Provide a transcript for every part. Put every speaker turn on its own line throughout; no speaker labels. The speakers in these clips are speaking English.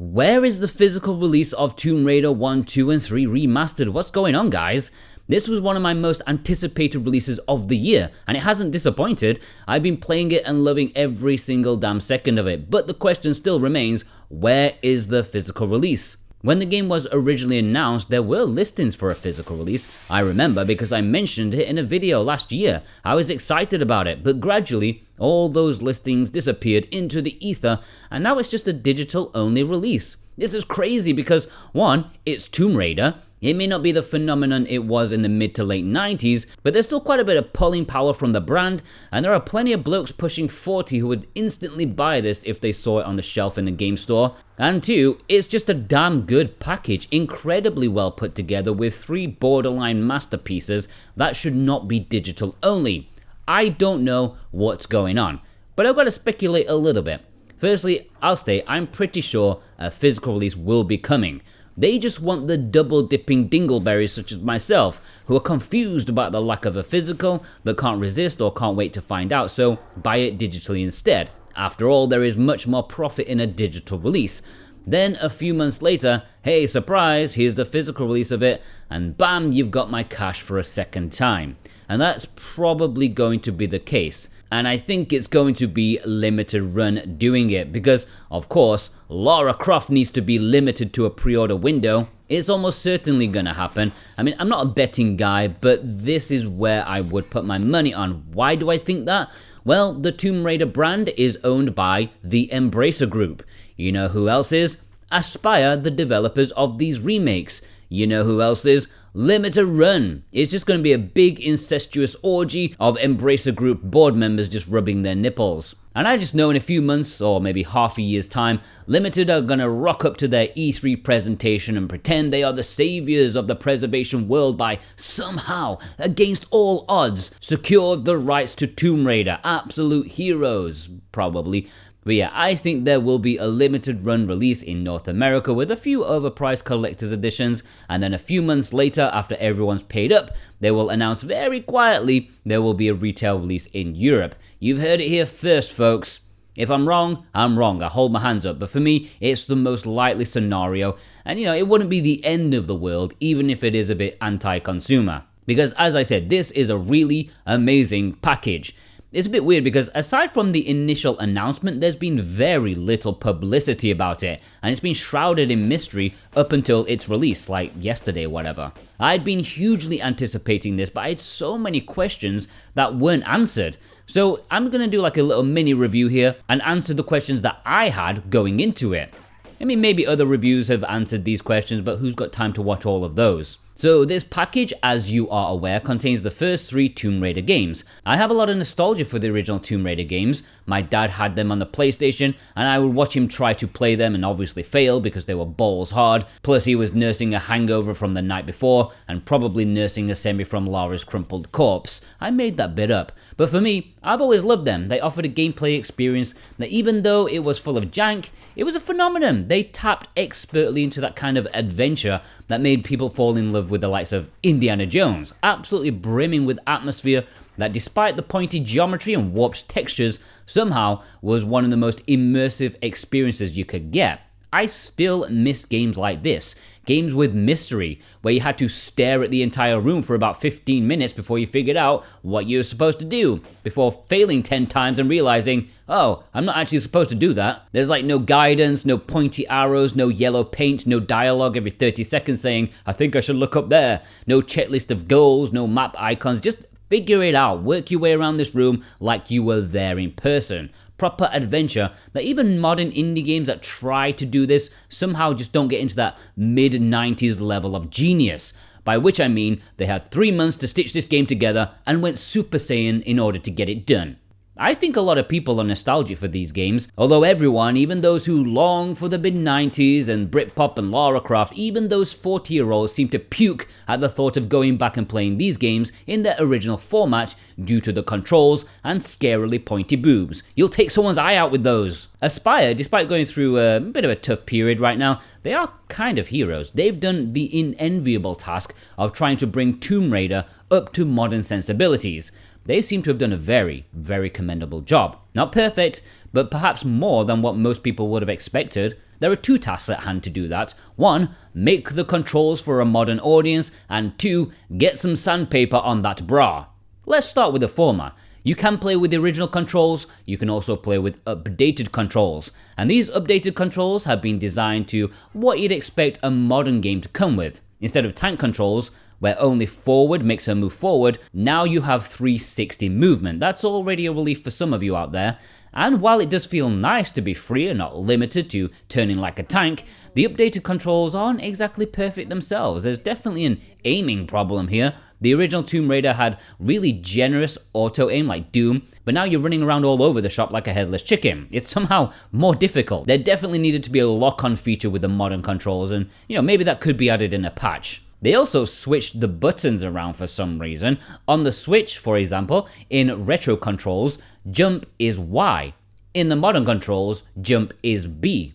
Where is the physical release of Tomb Raider 1, 2, and 3 Remastered? What's going on, guys? This was one of my most anticipated releases of the year, and it hasn't disappointed. I've been playing it and loving every single damn second of it, but the question still remains, where is the physical release? When the game was originally announced, there were listings for a physical release. I remember because I mentioned it in a video last year. I was excited about it, but gradually, all those listings disappeared into the ether, and now it's just a digital-only release. This is crazy because, one, it's Tomb Raider. It may not be the phenomenon it was in the mid to late 90s, but there's still quite a bit of pulling power from the brand, and there are plenty of blokes pushing 40 who would instantly buy this if they saw it on the shelf in the game store. And two, it's just a damn good package, incredibly well put together with 3 borderline masterpieces that should not be digital only. I don't know what's going on, but I've got to speculate a little bit. Firstly, I'll state I'm pretty sure a physical release will be coming. They just want the double-dipping dingleberries such as myself, who are confused about the lack of a physical, but can't resist or can't wait to find out, so buy it digitally instead. After all, there is much more profit in a digital release. Then a few months later, hey surprise, here's the physical release of it, and bam, you've got my cash for a second time. And that's probably going to be the case. And I think it's going to be limited run doing it because, of course, Lara Croft needs to be limited to a pre-order window. It's almost certainly gonna happen. I mean, I'm not a betting guy, but this is where I would put my money on. Why do I think that? Well, the Tomb Raider brand is owned by the Embracer Group. You know who else is? Aspyr, the developers of these remakes. You know who else is? Limited Run. It's just going to be a big incestuous orgy of Embracer Group board members just rubbing their nipples. And I just know in a few months, or maybe half a year's time, Limited are going to rock up to their E3 presentation and pretend they are the saviors of the preservation world by somehow, against all odds, secured the rights to Tomb Raider. Absolute heroes, probably. But yeah, I think there will be a limited run release in North America with a few overpriced collector's editions, and then a few months later, after everyone's paid up, they will announce very quietly there will be a retail release in Europe. You've heard it here first, folks. If I'm wrong, I'm wrong. I hold my hands up. But for me, it's the most likely scenario, and it wouldn't be the end of the world, even if it is a bit anti-consumer. Because as I said, this is a really amazing package. It's a bit weird because aside from the initial announcement, there's been very little publicity about it, and it's been shrouded in mystery up until its release, like yesterday or whatever. I'd been hugely anticipating this, but I had so many questions that weren't answered. So I'm gonna do like a little mini review here and answer the questions that I had going into it. I mean, maybe other reviews have answered these questions, but who's got time to watch all of those? So this package, as you are aware, contains the first 3 Tomb Raider games. I have a lot of nostalgia for the original Tomb Raider games. My dad had them on the PlayStation, and I would watch him try to play them and obviously fail because they were balls hard. Plus he was nursing a hangover from the night before, and probably nursing a semi from Lara's crumpled corpse. I made that bit up. But for me, I've always loved them. They offered a gameplay experience that even though it was full of jank, it was a phenomenon. They tapped expertly into that kind of adventure that made people fall in love with the likes of Indiana Jones, absolutely brimming with atmosphere that despite the pointy geometry and warped textures, somehow was one of the most immersive experiences you could get. I still miss games like this, games with mystery, where you had to stare at the entire room for about 15 minutes before you figured out what you were supposed to do, before failing 10 times and realizing, oh, I'm not actually supposed to do that. There's like no guidance, no pointy arrows, no yellow paint, no dialogue every 30 seconds saying, I think I should look up there, no checklist of goals, no map icons, just figure it out, work your way around this room like you were there in person. Proper adventure that even modern indie games that try to do this somehow just don't get into that mid-90s level of genius. By which I mean they had 3 months to stitch this game together and went Super Saiyan in order to get it done. I think a lot of people are nostalgic for these games, although everyone, even those who long for the mid-90s and Britpop and Lara Croft, even those 40-year-olds seem to puke at the thought of going back and playing these games in their original format due to the controls and scarily pointy boobs. You'll take someone's eye out with those. Aspyr, despite going through a bit of a tough period right now, they are kind of heroes. They've done the unenviable task of trying to bring Tomb Raider up to modern sensibilities. They seem to have done a very, very commendable job. Not perfect, but perhaps more than what most people would have expected. There are two tasks at hand to do that. One, make the controls for a modern audience, and two, get some sandpaper on that bra. Let's start with the former. You can play with the original controls, you can also play with updated controls. And these updated controls have been designed to what you'd expect a modern game to come with. Instead of tank controls, where only forward makes her move forward, now you have 360 movement. That's already a relief for some of you out there. And while it does feel nice to be free and not limited to turning like a tank, the updated controls aren't exactly perfect themselves. There's definitely an aiming problem here. The original Tomb Raider had really generous auto-aim like Doom, but now you're running around all over the shop like a headless chicken. It's somehow more difficult. There definitely needed to be a lock-on feature with the modern controls, and maybe that could be added in a patch. They also switched the buttons around for some reason. On the Switch, for example, in retro controls, jump is Y. In the modern controls, jump is B.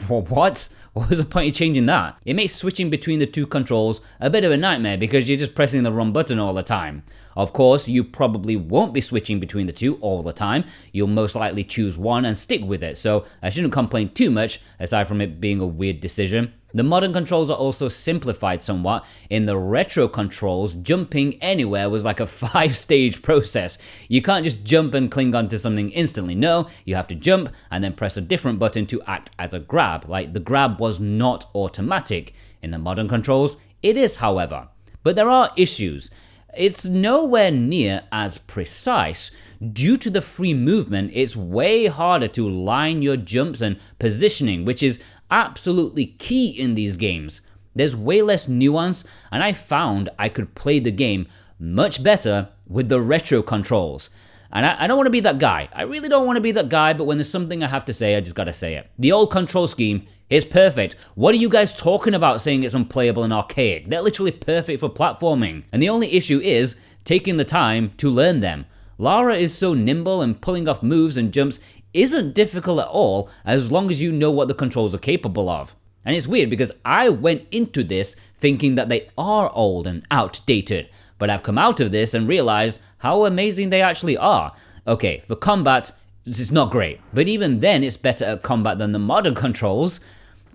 What? What was the point of changing that? It makes switching between the two controls a bit of a nightmare because you're just pressing the wrong button all the time. Of course, you probably won't be switching between the two all the time. You'll most likely choose one and stick with it, so I shouldn't complain too much aside from it being a weird decision. The modern controls are also simplified somewhat. In the retro controls, jumping anywhere was like a 5-stage process. You can't just jump and cling onto something instantly. No, you have to jump and then press a different button to act as a grab. Like, the grab was not automatic. In the modern controls, it is, however. But there are issues. It's nowhere near as precise. Due to the free movement, it's way harder to line your jumps and positioning, which is absolutely key in these games. There's way less nuance, and I found I could play the game much better with the retro controls. And I don't want to be that guy. I really don't want to be that guy, but when there's something I have to say, I just gotta say it. The old control scheme is perfect. What are you guys talking about saying it's unplayable and archaic? They're literally perfect for platforming. And the only issue is taking the time to learn them. Lara is so nimble, and pulling off moves and jumps isn't difficult at all as long as you know what the controls are capable of. And it's weird because I went into this thinking that they are old and outdated, but I've come out of this and realized how amazing they actually are. Okay, for combat, it's not great, but even then it's better at combat than the modern controls.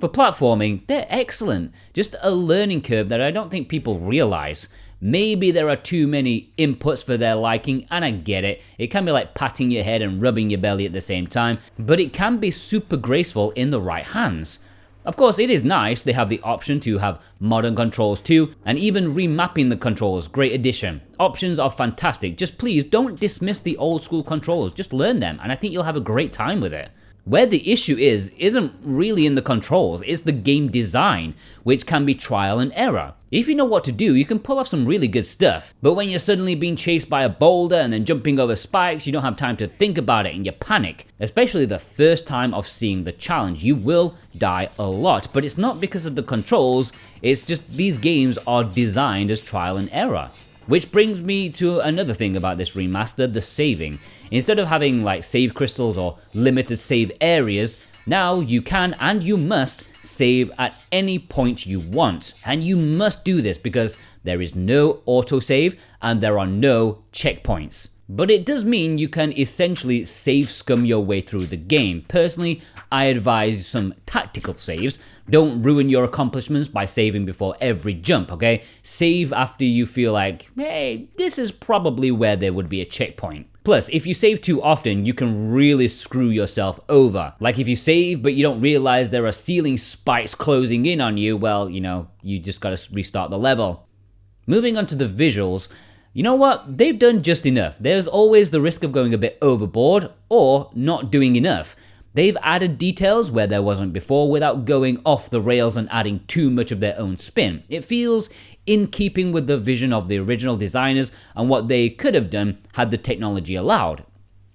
For platforming, they're excellent, just a learning curve that I don't think people realize. Maybe there are too many inputs for their liking, and I get it. It can be like patting your head and rubbing your belly at the same time, but it can be super graceful in the right hands. Of course, it is nice they have the option to have modern controls too, and even remapping the controls, great addition. Options are fantastic, just please don't dismiss the old school controls, just learn them, and I think you'll have a great time with it. Where the issue isn't really in the controls, it's the game design, which can be trial and error. If you know what to do, you can pull off some really good stuff. But when you're suddenly being chased by a boulder and then jumping over spikes, you don't have time to think about it and you panic. Especially the first time of seeing the challenge. You will die a lot, but it's not because of the controls, it's just these games are designed as trial and error. Which brings me to another thing about this remaster, the saving. Instead of having like save crystals or limited save areas, now you can and you must save at any point you want. And you must do this because there is no autosave and there are no checkpoints. But it does mean you can essentially save scum your way through the game. Personally, I advise some tactical saves. Don't ruin your accomplishments by saving before every jump, okay? Save after you feel like, hey, this is probably where there would be a checkpoint. Plus, if you save too often, you can really screw yourself over. Like if you save but you don't realize there are ceiling spikes closing in on you, well, you just gotta restart the level. Moving on to the visuals, you know what? They've done just enough. There's always the risk of going a bit overboard or not doing enough. They've added details where there wasn't before without going off the rails and adding too much of their own spin. It feels in keeping with the vision of the original designers and what they could have done had the technology allowed.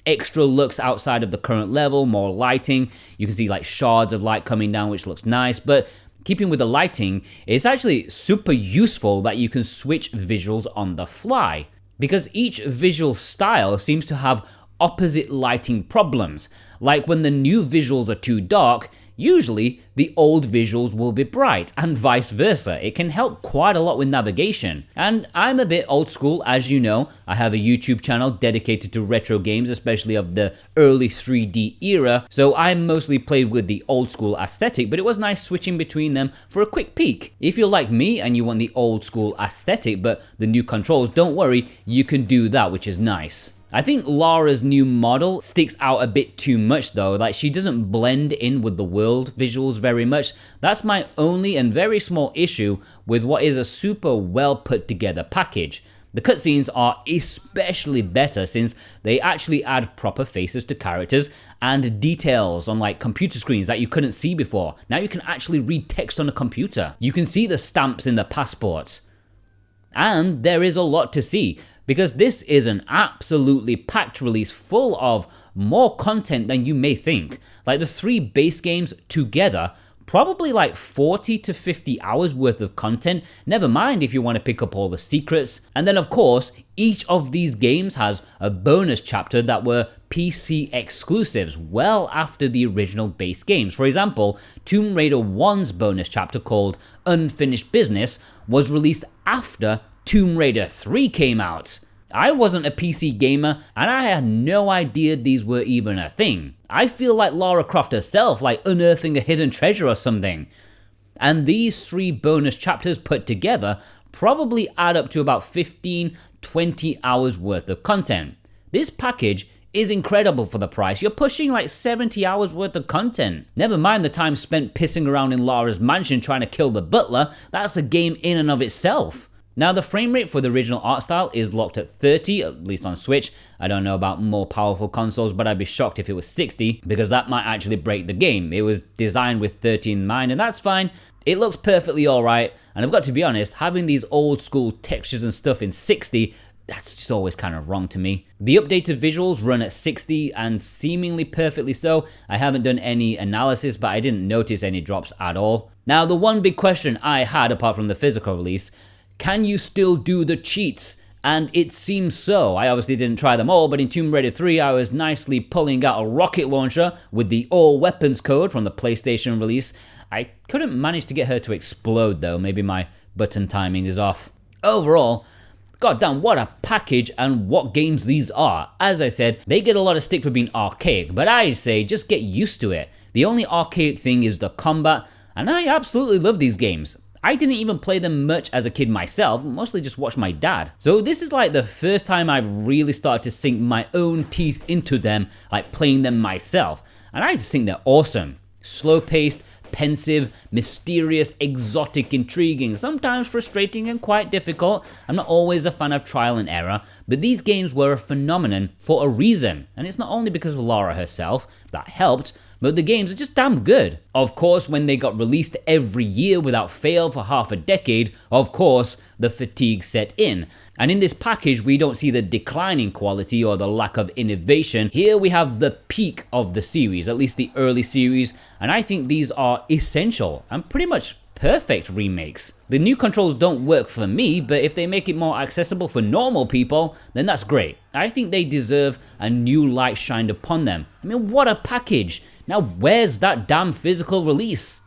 Extra looks outside of the current level, more lighting. You can see like shards of light coming down, which looks nice, but keeping with the lighting, it's actually super useful that you can switch visuals on the fly, because each visual style seems to have opposite lighting problems. Like when the new visuals are too dark, usually the old visuals will be bright and vice versa. It can help quite a lot with navigation. And I'm a bit old school, as you know. I have a YouTube channel dedicated to retro games, especially of the early 3D era, so I mostly played with the old school aesthetic, but it was nice switching between them for a quick peek. If you're like me and you want the old school aesthetic but the new controls, don't worry, you can do that, which is nice. I think Lara's new model sticks out a bit too much though, like she doesn't blend in with the world visuals very much. That's my only and very small issue with what is a super well put together package. The cutscenes are especially better since they actually add proper faces to characters and details on like computer screens that you couldn't see before. Now you can actually read text on a computer. You can see the stamps in the passports. And there is a lot to see, because this is an absolutely packed release full of more content than you may think. Like the 3 base games together, probably like 40 to 50 hours worth of content, never mind if you want to pick up all the secrets. And then of course, each of these games has a bonus chapter that were PC exclusives well after the original base games. For example, Tomb Raider 1's bonus chapter called Unfinished Business was released after Tomb Raider 3 came out. I wasn't a PC gamer and I had no idea these were even a thing. I feel like Lara Croft herself, like unearthing a hidden treasure or something. And these 3 bonus chapters put together probably add up to about 15-20 hours worth of content. This package is incredible for the price. You're pushing like 70 hours worth of content. Never mind the time spent pissing around in Lara's mansion trying to kill the butler. That's a game in and of itself. Now the frame rate for the original art style is locked at 30, at least on Switch. I don't know about more powerful consoles, but I'd be shocked if it was 60, because that might actually break the game. It was designed with 30 in mind, and that's fine. It looks perfectly alright, and I've got to be honest, having these old school textures and stuff in 60, that's just always kind of wrong to me. The updated visuals run at 60 and seemingly perfectly so. I haven't done any analysis, but I didn't notice any drops at all. Now the one big question I had, apart from the physical release, can you still do the cheats? And it seems so. I obviously didn't try them all, but in Tomb Raider 3 I was nicely pulling out a rocket launcher with the all weapons code from the PlayStation release. I couldn't manage to get her to explode though, maybe my button timing is off. Overall, goddamn, what a package and what games these are. As I said, they get a lot of stick for being archaic, but I say just get used to it. The only archaic thing is the combat, and I absolutely love these games. I didn't even play them much as a kid myself, mostly just watched my dad. So this is like the first time I've really started to sink my own teeth into them, like playing them myself. And I just think they're awesome. Slow-paced, pensive, mysterious, exotic, intriguing, sometimes frustrating and quite difficult. I'm not always a fan of trial and error, but these games were a phenomenon for a reason. And it's not only because of Lara herself, that helped, but the games are just damn good. Of course, when they got released every year without fail for half a decade, of course, the fatigue set in. And in this package, we don't see the decline in quality or the lack of innovation. Here we have the peak of the series, at least the early series, and I think these are essential and pretty much perfect remakes. The new controls don't work for me, but if they make it more accessible for normal people, then that's great. I think they deserve a new light shined upon them. I mean, what a package! Now where's that damn physical release?